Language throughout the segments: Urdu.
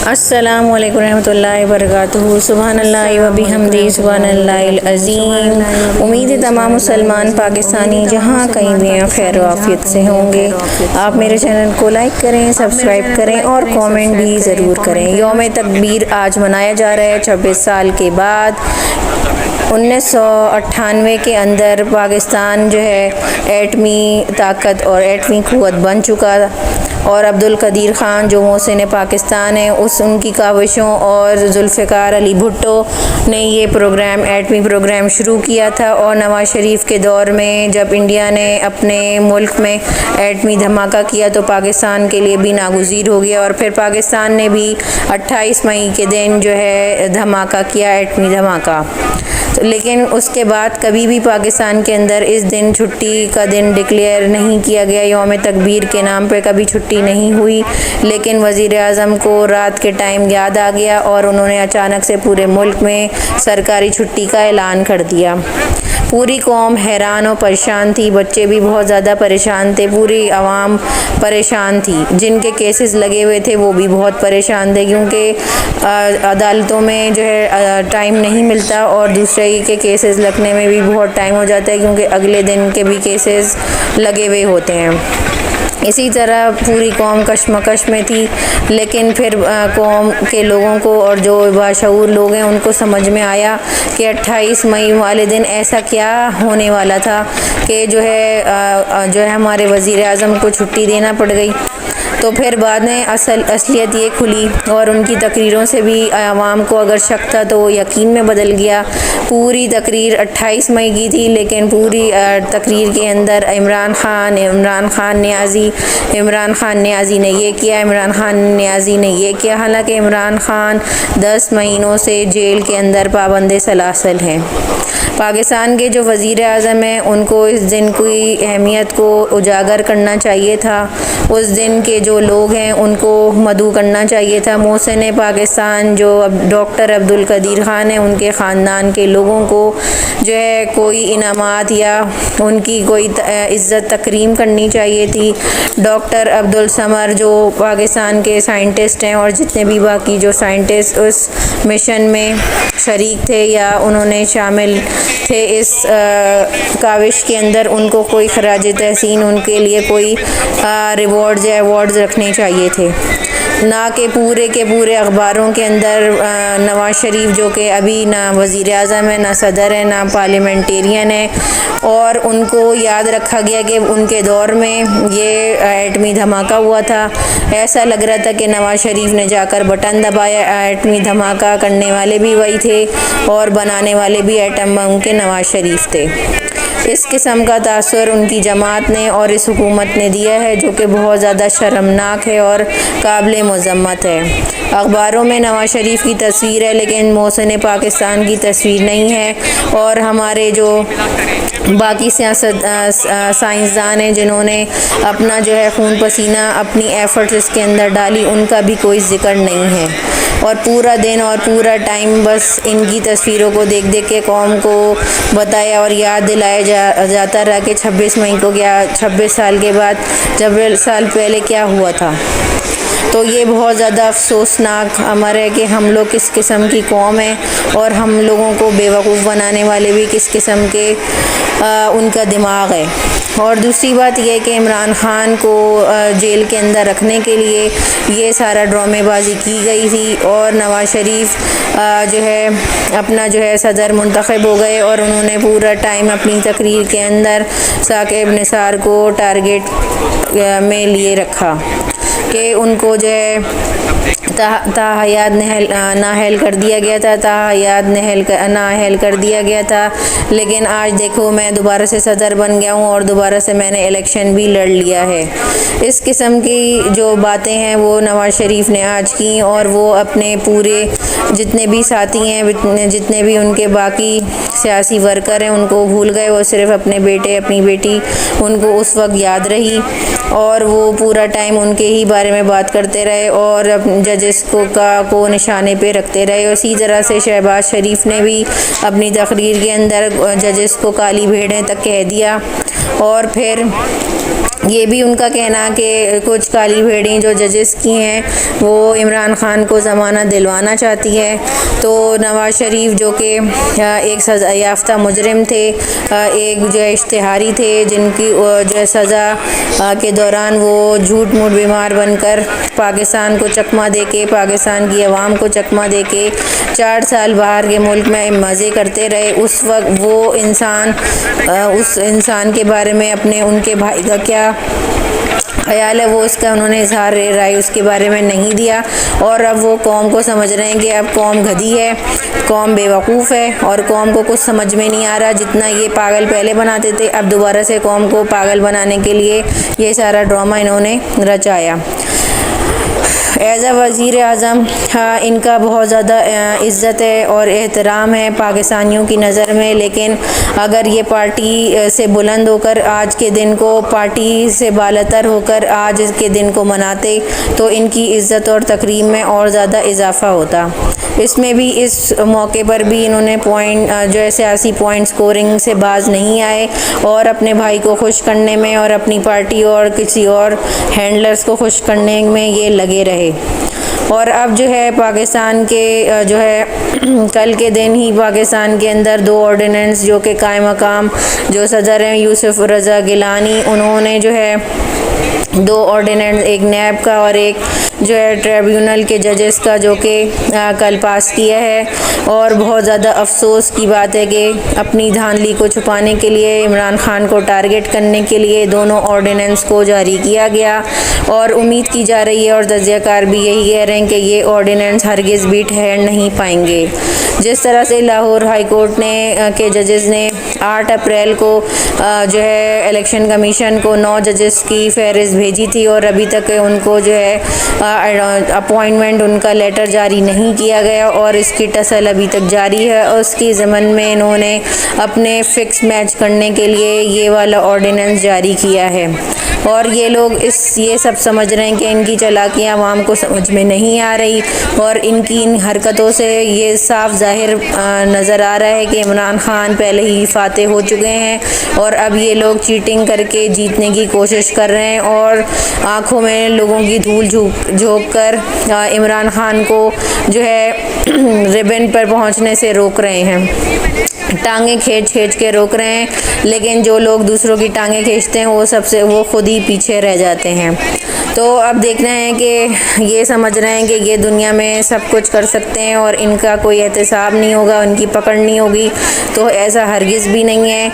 السلام علیکم ورحمۃ اللہ وبرکاتہ۔ سبحان اللہ و بحمدہ، سبحان اللہ العظیم۔ امید ہے تمام مسلمان پاکستانی جہاں کہیں بھی ہیں خیر و عافیت سے ہوں گے۔ آپ میرے چینل کو لائک کریں، سبسکرائب کریں اور کامنٹ بھی ضرور کریں۔ یوم تکبیر آج منایا جا رہا ہے 26 سال کے بعد۔ 1998 کے اندر پاکستان جو ہے ایٹمی طاقت اور ایٹمی قوت بن چکا، اور عبدالقدیر خان جو محسن پاکستان ہے ان کی کاوشوں اور ذوالفقار علی بھٹو نے یہ پروگرام ایٹمی پروگرام شروع کیا تھا، اور نواز شریف کے دور میں جب انڈیا نے اپنے ملک میں ایٹمی دھماکہ کیا تو پاکستان کے لیے بھی ناگزیر ہو گیا، اور پھر پاکستان نے بھی 28 مئی کے دن جو ہے دھماکہ کیا، ایٹمی دھماکہ۔ لیکن اس کے بعد کبھی بھی پاکستان کے اندر اس دن چھٹی کا دن ڈکلیئر نہیں کیا گیا، یوم تکبیر کے نام پہ کبھی چھٹی نہیں ہوئی۔ لیکن وزیر اعظم کو رات کے ٹائم یاد آ گیا اور انہوں نے اچانک سے پورے ملک میں سرکاری چھٹی کا اعلان کر دیا۔ پوری قوم حیران و پریشان تھی، بچے بھی بہت زیادہ پریشان تھے، پوری عوام پریشان تھی۔ جن کے کیسز لگے ہوئے تھے وہ بھی بہت پریشان تھے، کیونکہ عدالتوں میں جو ہے ٹائم نہیں ملتا، اور دوسرے کے کیسز لگنے میں بھی بہت ٹائم ہو جاتا ہے، کیونکہ اگلے دن کے بھی کیسز لگے ہوئے ہوتے ہیں۔ اسی طرح پوری قوم کشمکش میں تھی، لیکن پھر قوم کے لوگوں کو اور جو باشعور لوگ ہیں ان کو سمجھ میں آیا کہ 28 مئی والے دن ایسا کیا ہونے والا تھا کہ جو ہے ہمارے وزیر اعظم کو چھٹی دینا پڑ گئی۔ تو پھر بعد میں اصلیت یہ کھلی، اور ان کی تقریروں سے بھی عوام کو اگر شک تھا تو وہ یقین میں بدل گیا۔ پوری تقریر 28 مئی کی تھی، لیکن پوری تقریر کے اندر عمران خان نیازی نے یہ کیا، عمران خان نیازی نے یہ کیا، حالانکہ عمران خان 10 مہینوں سے جیل کے اندر پابند سلاسل ہیں۔ پاکستان کے جو وزیر اعظم ہیں ان کو اس دن کی اہمیت کو اجاگر کرنا چاہیے تھا، اس دن کے جو لوگ ہیں ان کو مدعو کرنا چاہیے تھا۔ محسن پاکستان جو ڈاکٹر عبدالقدیر خان ہیں ان کے خاندان کے لوگوں کو جو ہے کوئی انعامات یا ان کی کوئی عزت تکریم کرنی چاہیے تھی۔ ڈاکٹر عبدالسمر جو پاکستان کے سائنٹسٹ ہیں، اور جتنے بھی باقی جو سائنٹسٹ اس مشن میں شریک تھے یا انہوں نے شامل تھے اس کاوش کے اندر، ان کو کوئی خراج تحسین، ان کے لیے کوئی ریوارڈز یا ایوارڈز رکھنے چاہیے تھے، نہ کہ پورے اخباروں کے اندر نواز شریف جو کہ ابھی نہ وزیر اعظم ہے، نہ صدر ہے، نہ پارلیمنٹیرین ہے، اور ان کو یاد رکھا گیا کہ ان کے دور میں یہ ایٹمی دھماکہ ہوا تھا۔ ایسا لگ رہا تھا کہ نواز شریف نے جا کر بٹن دبایا، ایٹمی دھماکہ کرنے والے بھی وہی تھے اور بنانے والے بھی ایٹم بم کے نواز شریف تھے۔ اس قسم کا تاثر ان کی جماعت نے اور اس حکومت نے دیا ہے، جو کہ بہت زیادہ شرمناک ہے اور قابل مذمت ہے۔ اخباروں میں نواز شریف کی تصویر ہے، لیکن محسن پاکستان کی تصویر نہیں ہے، اور ہمارے جو باقی سائنسدان ہیں جنہوں نے اپنا جو ہے خون پسینہ اپنی ایفرٹس اس کے اندر ڈالی، ان کا بھی کوئی ذکر نہیں ہے، اور پورا دن اور پورا ٹائم بس ان کی تصویروں کو دیکھ کے قوم کو بتایا اور یاد دلایا جاتا رہا کہ 26 مئی کو کیا، 26 سال کے بعد 26 سال پہلے کیا ہوا تھا۔ تو یہ بہت زیادہ افسوسناک امر ہے کہ ہم لوگ کس قسم کی قوم ہیں، اور ہم لوگوں کو بیوقوف بنانے والے بھی کس قسم کے ان کا دماغ ہے۔ اور دوسری بات یہ کہ عمران خان کو جیل کے اندر رکھنے کے لیے یہ سارا ڈرامے بازی کی گئی تھی، اور نواز شریف جو ہے اپنا جو ہے صدر منتخب ہو گئے، اور انہوں نے پورا ٹائم اپنی تقریر کے اندر ثاقب نثار کو ٹارگیٹ میں لیے رکھا کہ ان کو جو ہے تاحیات نااہل کر دیا گیا تھا۔ لیکن آج دیکھو میں دوبارہ سے صدر بن گیا ہوں، اور دوبارہ سے میں نے الیکشن بھی لڑ لیا ہے۔ اس قسم کی جو باتیں ہیں وہ نواز شریف نے آج کی، اور وہ اپنے پورے جتنے بھی ساتھی ہیں، جتنے بھی ان کے باقی سیاسی ورکر ہیں، ان کو بھول گئے۔ وہ صرف اپنے بیٹے اپنی بیٹی ان کو اس وقت یاد رہی، اور وہ پورا ٹائم ان کے ہی بارے میں بات کرتے رہے، اور ججز کو نشانے پہ رکھتے رہے۔ اسی طرح سے شہباز شریف نے بھی اپنی تقریر کے اندر ججز کو کالی بھیڑیں تک کہہ دیا، اور پھر یہ بھی ان کا کہنا کہ کچھ کالی بھیڑیں جو ججز کی ہیں وہ عمران خان کو ضمانت دلوانا چاہتی ہے۔ تو نواز شریف جو کہ ایک سزا یافتہ مجرم تھے، ایک جو اشتہاری تھے، جن کی جو سزا کے دوران وہ جھوٹ موٹ بیمار بن کر پاکستان کو چکمہ دے کے، پاکستان کی عوام کو چکمہ دے کے 4 سال باہر کے ملک میں مزے کرتے رہے، اس وقت وہ اس انسان کے بارے میں ان کے بھائی کا کیا خیال ہے، وہ اس کا انہوں نے اظہار رائے اس کے بارے میں نہیں دیا۔ اور اب وہ قوم کو سمجھ رہے ہیں کہ اب قوم گدھی ہے، قوم بے وقوف ہے، اور قوم کو کچھ سمجھ میں نہیں آ رہا۔ جتنا یہ پاگل پہلے بناتے تھے، اب دوبارہ سے قوم کو پاگل بنانے کے لیے یہ سارا ڈرامہ انہوں نے رچایا۔ ایز اے وزیر اعظم ان کا بہت زیادہ عزت ہے اور احترام ہے پاکستانیوں کی نظر میں، لیکن اگر یہ پارٹی سے بلند ہو کر آج کے دن کو، پارٹی سے بالاتر ہو کر آج کے دن کو مناتے تو ان کی عزت اور تکریم میں اور زیادہ اضافہ ہوتا۔ اس میں بھی اس موقع پر بھی انہوں نے جو ہے سیاسی پوائنٹ سکورنگ سے باز نہیں آئے اور اپنے بھائی کو خوش کرنے میں اور اپنی پارٹی اور کسی اور ہینڈلرز کو خوش کرنے میں یہ لگے رہے۔ اور اب جو ہے پاکستان کے جو ہے کل کے دن ہی پاکستان کے اندر 2 آرڈیننس جو کہ قائم مقام جو صدر ہیں یوسف رضا گیلانی، انہوں نے جو ہے 2 آرڈیننس، ایک نیب کا اور ایک جو ہے ٹریبیونل کے ججز کا، جو کہ کل پاس کیا ہے۔ اور بہت زیادہ افسوس کی بات ہے کہ اپنی دھاندلی کو چھپانے کے لیے، عمران خان کو ٹارگٹ کرنے کے لیے دونوں آرڈیننس کو جاری کیا گیا، اور امید کی جا رہی ہے اور تجزیہ کار بھی یہی کہہ رہے ہیں کہ یہ آرڈیننس ہرگز بھی ٹھہر نہیں پائیں گے۔ جس طرح سے لاہور ہائی کورٹ کے ججز نے 8 اپریل کو جو ہے الیکشن کمیشن کو 9 ججز کی فہرست بھیجی تھی، اور ابھی تک ان کو جو ہے اپوائنٹمنٹ ان کا لیٹر جاری نہیں کیا گیا، اور اس کی ٹسل ابھی تک جاری ہے۔ اور اس کی ضمن میں انہوں نے اپنے فکس میچ کرنے کے لیے یہ والا آرڈیننس جاری کیا ہے، اور یہ لوگ یہ سب سمجھ رہے ہیں کہ ان کی چالاکیاں عوام کو سمجھ میں نہیں آ رہی، اور ان کی ان حرکتوں سے یہ صاف ظاہر نظر آ رہا ہے کہ عمران خان پہلے ہی فاتح ہو چکے ہیں، اور اب یہ لوگ چیٹنگ کر کے جیتنے کی کوشش کر رہے ہیں، اور آنکھوں میں لوگوں کی دھول جھونک کر عمران خان کو جو ہے ریبن پر پہنچنے سے روک رہے ہیں، ٹانگیں کھینچ کے روک رہے ہیں، لیکن جو لوگ دوسروں کی ٹانگیں کھینچتے ہیں وہ خود ہی پیچھے رہ جاتے ہیں۔ تو اب دیکھنا ہے کہ یہ سمجھ رہے ہیں کہ یہ دنیا میں سب کچھ کر سکتے ہیں اور ان کا کوئی احتساب نہیں ہوگا، ان کی پکڑ نہیں ہوگی، تو ایسا ہرگز بھی نہیں ہے۔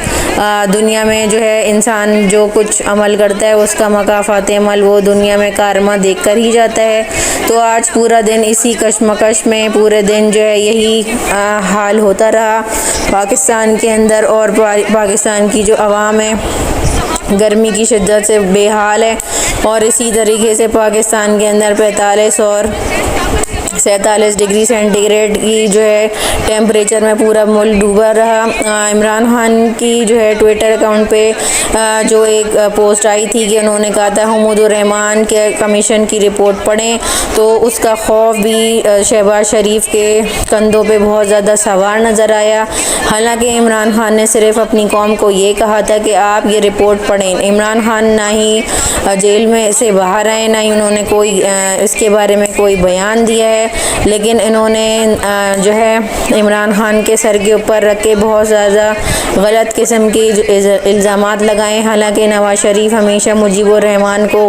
دنیا میں جو ہے انسان جو کچھ عمل کرتا ہے اس کا مکافات عمل وہ دنیا میں کارما دیکھ کر ہی جاتا ہے۔ تو آج پورا دن اسی کشمکش میں، پورے دن جو ہے یہی حال ہوتا رہا پاکستان کے اندر، اور پاکستان کی جو عوام ہے گرمی کی شدت سے بے حال ہے، اور اسی طریقے سے پاکستان کے اندر 45 اور 47 ڈگری سینٹی گریڈ کی جو ہے ٹیمپریچر میں پورا ملک ڈوبا رہا۔ عمران خان کی جو ہے ٹویٹر اکاؤنٹ پہ جو ایک پوسٹ آئی تھی کہ انہوں نے کہا تھا حمود الرحمان کے کمیشن کی رپورٹ پڑھیں، تو اس کا خوف بھی شہباز شریف کے کندھوں پہ بہت زیادہ سوار نظر آیا۔ حالانکہ عمران خان نے صرف اپنی قوم کو یہ کہا تھا کہ آپ یہ رپورٹ پڑھیں۔ عمران خان نہ ہی جیل میں سے باہر آئے، نہ ہی انہوں نے کوئی اس کے بارے میں کوئی بیان دیا ہے، لیکن انہوں نے جو ہے عمران خان کے سر کے اوپر رکھ کے بہت زیادہ غلط قسم کی الزامات لگائے۔ حالانکہ نواز شریف ہمیشہ مجیب الرحمان کو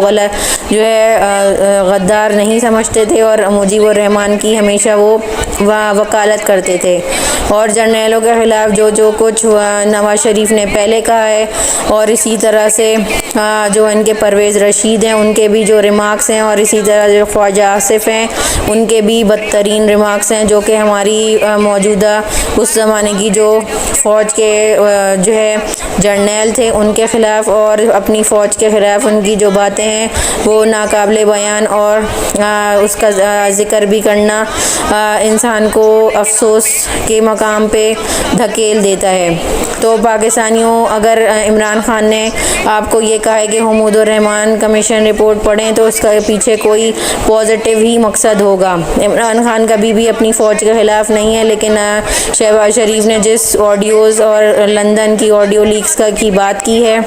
جو ہے غدار نہیں سمجھتے تھے، اور مجیب الرحمان کی ہمیشہ وہ وکالت کرتے تھے، اور جرنیلوں کے خلاف جو کچھ نواز شریف نے پہلے کہا ہے، اور اسی طرح سے جو ان کے پرویز رشید ہیں ان کے بھی جو ریمارکس ہیں، اور اسی طرح جو خواجہ آصف ہیں ان کے بھی بدترین ریمارکس ہیں، جو کہ ہماری موجودہ اس زمانے کی جو فوج کے جو ہے جرنیل تھے ان کے خلاف، اور اپنی فوج کے خلاف ان کی جو باتیں ہیں وہ ناقابل بیان، اور اس کا ذکر بھی کرنا انسان کو افسوس کے مقام پہ دھکیل دیتا ہے۔ تو پاکستانیوں، اگر عمران خان نے آپ کو یہ کہا ہے کہ حمود الرحمان کمیشن رپورٹ پڑھیں، تو اس کا پیچھے کوئی پازیٹیو ہی مقصد ہوگا۔ عمران خان کبھی بھی اپنی فوج کے خلاف نہیں ہے، لیکن شہباز شریف نے جس آڈیوز اور لندن کی آڈیو لیکس کی بات کی ہے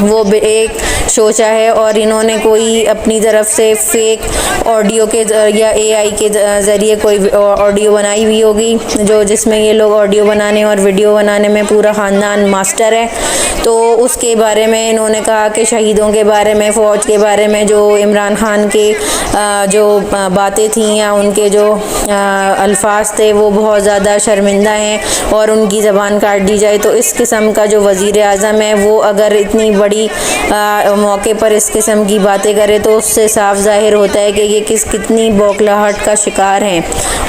وہ ایک سوچا ہے اور انہوں نے کوئی اپنی طرف سے فیک آڈیو کے یا اے آئی کے ذریعے کوئی آڈیو بنائی ہوئی ہوگی جس میں یہ لوگ آڈیو بنانے اور ویڈیو بنانے میں پورا خاندان ماسٹر ہے. تو اس کے بارے میں انہوں نے کہا کہ شہیدوں کے بارے میں، فوج کے بارے میں جو عمران خان کے جو باتیں تھیں یا ان کے جو الفاظ تھے وہ بہت زیادہ شرمندہ ہیں اور ان کی زبان کاٹ دی جائے. تو اس قسم کا جو وزیر اعظم ہے وہ اگر اتنی بڑی موقع پر اس قسم کی باتیں کرے تو اس سے صاف ظاہر ہوتا ہے کہ یہ کتنی بوکھلاہٹ کا شکار ہیں.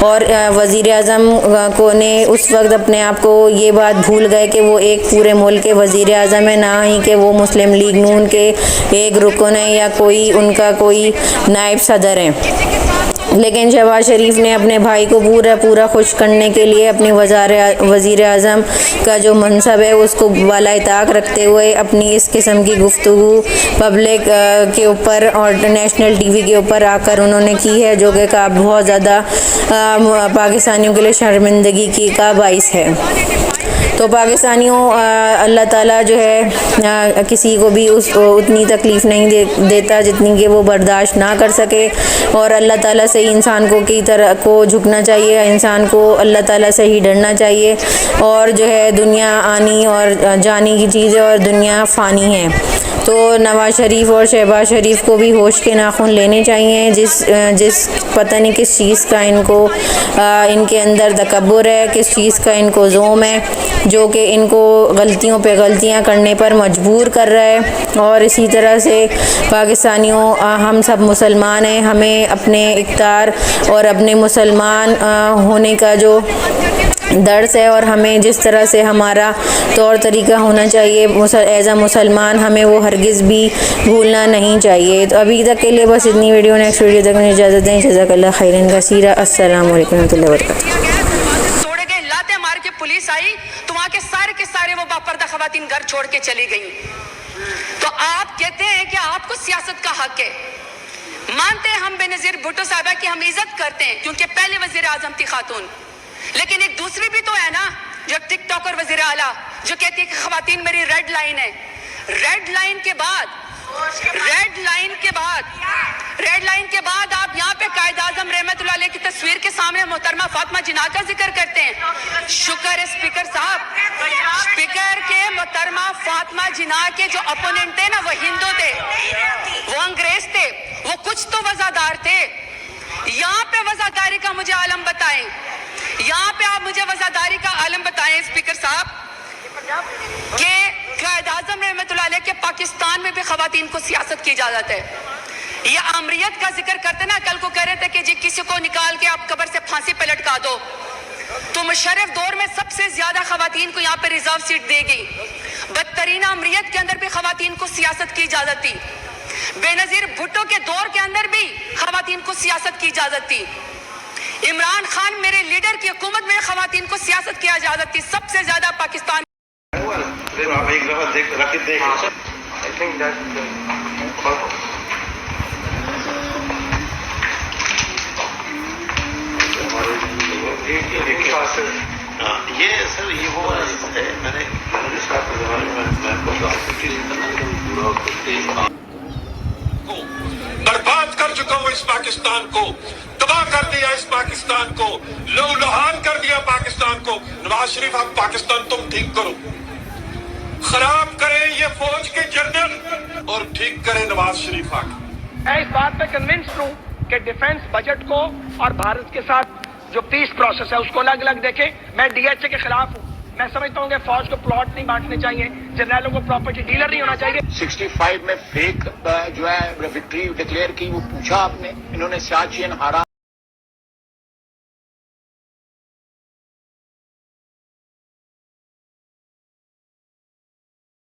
اور وزیر اعظم کو نے اس وقت اپنے آپ کو یہ بات بھول گئے کہ وہ ایک پورے ملک کے وزیر اعظم ہے، نہ ہی کہ وہ مسلم لیگ نون کے ایک رکن ہے یا کوئی ان کا کوئی نائب صدر ہے. لیکن شہباز شریف نے اپنے بھائی کو پورا خوش کرنے کے لیے اپنے وزیر اعظم کا جو منصب ہے اس کو بالائے طاق رکھتے ہوئے اپنی اس قسم کی گفتگو پبلک کے اوپر اور نیشنل ٹی وی کے اوپر آ کر انہوں نے کی ہے، جو کہ بہت زیادہ پاکستانیوں کے لیے شرمندگی کا باعث ہے. تو پاکستانیوں اللہ تعالیٰ جو ہے کسی کو بھی اتنی تکلیف نہیں دیتا جتنی کہ وہ برداشت نہ کر سکے، اور اللہ تعالیٰ سے ہی انسان کو جھکنا چاہیے، انسان کو اللہ تعالیٰ سے ہی ڈرنا چاہیے. اور جو ہے دنیا آنی اور جانی کی چیز ہے اور دنیا فانی ہے. تو نواز شریف اور شہباز شریف کو بھی ہوش کے ناخن لینے چاہیے، جس پتہ نہیں کس چیز کا ان کے اندر تکبر ہے، کس چیز کا ان کو ذوم ہے، جو کہ ان کو غلطیوں پہ غلطیاں کرنے پر مجبور کر رہا ہے. اور اسی طرح سے پاکستانیوں ہم سب مسلمان ہیں، ہمیں اپنے اقتدار اور اپنے مسلمان ہونے کا جو درس ہے اور ہمیں جس طرح سے ہمارا طور طریقہ ہونا چاہیے ایز اے مسلمان، ہمیں وہ ہرگز بھی بھولنا نہیں چاہیے. تو ابھی تک کے لیے بس اتنی ویڈیو، نیکسٹ ویڈیو تک مجھے اجازت دیں. جزاک اللہ خیرن کثیرا. السلام علیکم ورحمۃ اللہ وبرکاتہ. توڑے گئے، لاتے مار کے پولیس آئی تو وہاں کے سارے وہ باپردہ خواتین گھر چھوڑ کے چلی گئیں. تو آپ کہتے ہیں کہ آپ کو سیاست کا حق ہے. مانتے ہیں ہم بینظیر بھٹو صاحبہ کی ہم عزت کرتے ہیں کیونکہ پہلے وزیر اعظم تھی خاتون، لیکن ایک دوسری بھی تو ہے نا جو ٹک ٹاک اور وزیر اعلیٰ جو کہتی ہے کہ خواتین میری ریڈ لائن ہے. ریڈ لائن کے بعد آپ یہاں پہ قائد اعظم رحمت اللہ علیہ کی تصویر کے سامنے محترمہ فاطمہ جناح کا ذکر کرتے ہیں. شکر ہے اسپیکر صاحب، اسپیکر کے محترمہ فاطمہ جناح کے جو اپوننٹ تھے نا وہ ہندو تھے، وہ انگریز تھے، وہ کچھ تو وزادار تھے. یہاں پہ وزاداری کا مجھے عالم بتائیں، یہاں پہ آپ مجھے وزاداری کا عالم بتائیں اسپیکر صاحب کہ قائد اعظم رحمت اللہ علیہ کے پاکستان میں بھی خواتین کو سیاست کی اجازت ہے. یہ آمریت کا ذکر کرتے نا، کل کو کہہ رہے تھے کہ جی کسی کو نکال کے آپ قبر سے پھانسی پہ لٹکا دو. تو مشرف دور میں سب سے زیادہ خواتین کو یہاں پہ ریزرو سیٹ دے گئی. بدترین آمریت کے اندر بھی خواتین کو سیاست کی اجازت تھی. بینظیر بھٹو کے دور کے اندر بھی خواتین کو سیاست کی اجازت تھی. عمران خان میرے لیڈر کی حکومت میں خواتین کو سیاست کی اجازت تھی. سب سے زیادہ پاکستان آپ ایک دفعہ دیکھ یہ سر یہ وہ ہے میں نے برباد کر چکا ہوں اس پاکستان کو، تباہ کر دیا اس پاکستان کو، لہو لہان کر دیا پاکستان کو. نواز شریف آپ پاکستان تم ٹھیک کرو، خراب کریں یہ فوج کے جنرل اور ٹھیک کریں نواز شریف آ کے. میں اس بات پہ کنونسڈ ہوں کہ ڈیفنس بجٹ کو اور بھارت کے ساتھ جو پیس پروسیس ہے اس کو الگ الگ دیکھیں. میں ڈی ایچ اے کے خلاف ہوں. میں سمجھتا ہوں کہ فوج کو پلاٹ نہیں بانٹنے چاہیے، جنرلوں کو پراپرٹی ڈیلر نہیں ہونا چاہیے. 65 میں فیک جو ہے وکٹری ڈکلیئر کی وہ پوچھا آپ نے، انہوں نے سیاچین ہارا.